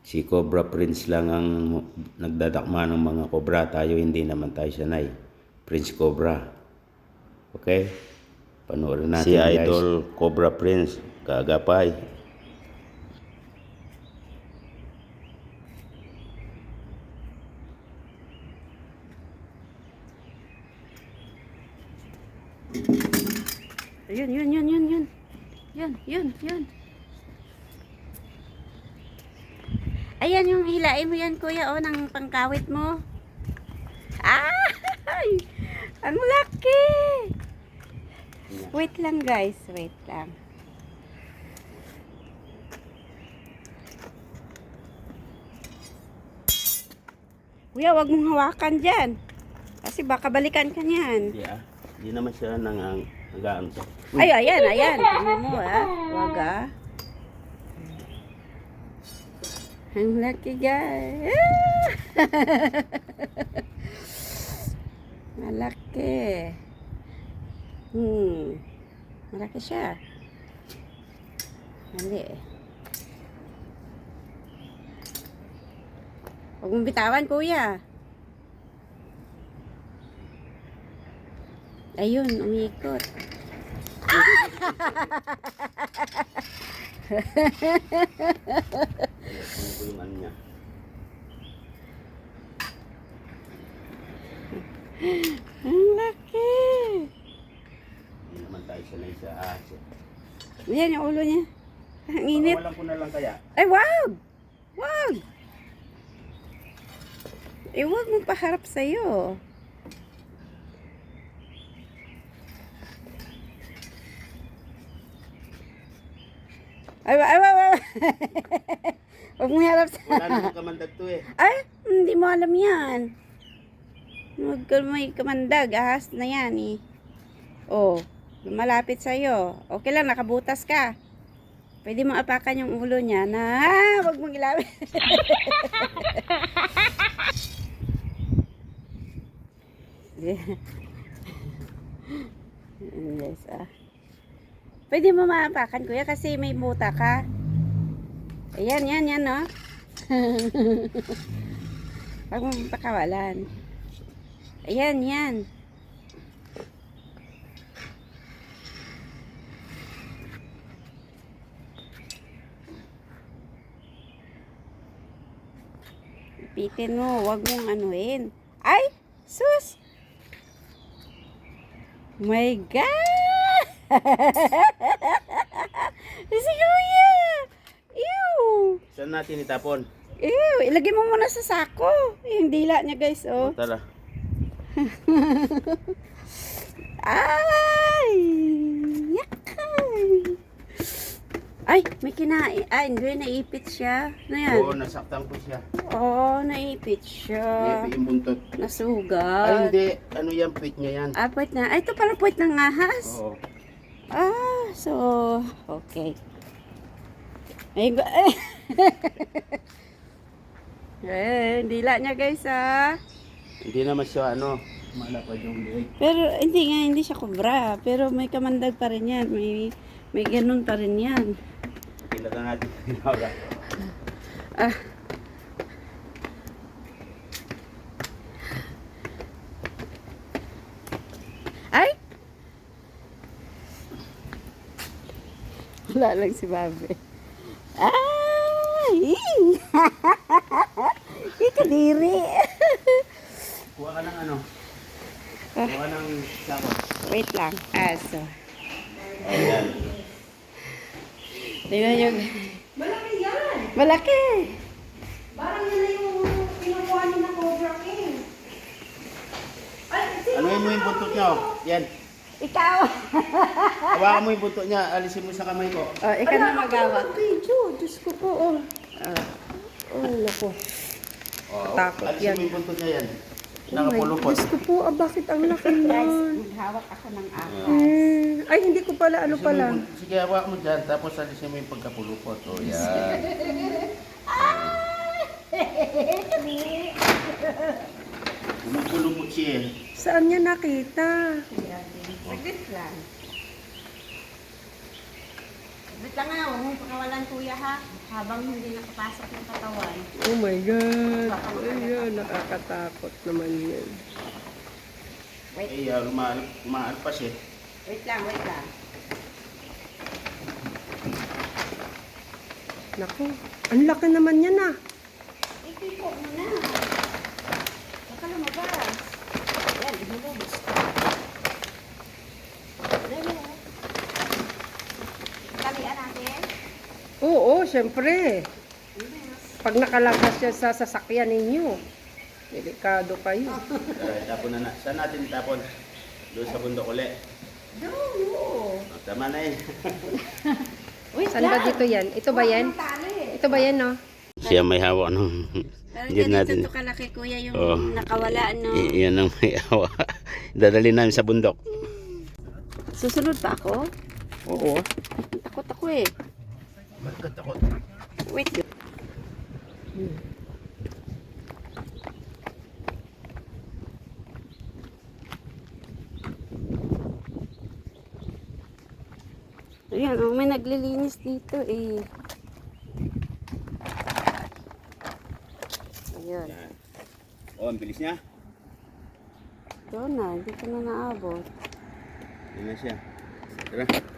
Si Cobra Prince lang ang nagdadakma ng mga cobra. Tayo hindi naman tayo sanay. Prince Cobra. Okay? Panoorin natin, si guys. Idol Cobra Prince. Kaagapay. Yun. Ayan yung hilain mo yan, kuya, oh, ng pangkawit mo. Ay! Ang laki! Wait lang, guys. Wait lang. Kuya, wag mong hawakan dyan. Kasi baka balikan ka niyan. Hindi Hindi naman siya nag-aan to. Ay, ayan. Tingnan mo, Wag, Ang laki, guys. Malaki. Malaki siya. Mali. Huwag mong bitawan, kuya. Ayun, umikot. Ang laki. Hindi naman tayo sanay sa aso. Yan yung ulo niya. Ang init. Walang ko na lang kaya. Ay, wag! Wag mong paharap sa'yo. Ay. Huwag mong harap sa... Wala namang kamandag to eh. Ay, hindi mo alam yan. Huwag ka may kamandag. Ahas na yan eh. Oh, malapit sa'yo. Okay lang, nakabutas ka. Pwede mo apakan yung ulo niya na... Huwag mong ilawin. Yes, Pwede mo maapakan, kuya, kasi may buta ka. Ayan, no? Huwag mo pakawalan. Ayan. Ipitin mo, huwag mong anuhin. Ay! Sus! My God! Si kuya! Ew! Saan natin itapon? Ew! Ilagay mo muna sa sako. Yung dila niya, guys, oh. Tara. Ay! Yakay! Ay! May kinain. Ay, hindi. Naipit siya. Ano yan? Oo, nasaktan ko siya. Oo, naipit siya. Maybe yung buntot. Nasugat. Ay, hindi. Ano yan? Puwit niya yan. Puwit na. Ay, ito pala puwit ng ahas. Oo. So, okay. Ay, dila niya, guys, Hindi naman siya, malapad yung liig. Pero, hindi siya kobra. Pero may kamandag pa rin yan. May ganun pa rin yan. Kilala natin. Hinawag. Ay! Wala lang si Bobby. Ay! Ikadiri. Kuha ka ng Kuha ka ng sako. Wait lang. So. Ayan. Tingnan nyo. Malaki yan! Malaki! Parang yan na yung kinukuha niyo na Cobra King. Ay, Ano mo yung buntot niya? Yan. Ikaw! Hawakan mo yung buntot niya. Alisin mo sa kamay ko. Ikaw na magawa. video. Diyos ko po, Naku. Takot Alisin yan. mo yung buntot niya yan. Oh my, Nakapulupot. Diyos ko po, bakit ang laki Guys, nun? maghawak ako ng ahas. Ay, hindi ko pala, Alisin mo yung buntot. Sige, hawak mo dyan. Tapos alisin mo yung pagkapulupot. O, yan. Pulupot siya eh. Saan niya nakita? Saglit lang. Wait lang nga, huwag mong pakawalan kuya ha. Habang hindi nakapasok yung katawan. Oh my God. Ayan, nakakatakot naman yan. Eh, umaalpas eh. Wait lang, wait lang. Naku, ang laki naman yan ah. Ikipo mo na. Baka lumabas. Yan, lumabas. Dali. Talian natin. Oo, syempre. Pag nakalagpas siya sa sasakyan ninyo, delikado kayo. Tara, itapon na. Saan natin itapon? Doon sa bundok uli. Doon. Tama na eh. Wait Saan ba dito yan? Ito ba yan? Ito ba yan, no? Siya may hawak nung... Pero Diyan ganito natin. to kalaki kuya yung Oo. nakawala no. Yan ang may hawak. Dadali namin sa bundok. Susunod pa ako? Oo. Takot ako eh. Bakit takot? Wait. Ayan, oh, may naglilinis dito eh. Ayan. Oh, ang bilis niya. Doon na, hindi ko na naabot. Yan na siya. Tara.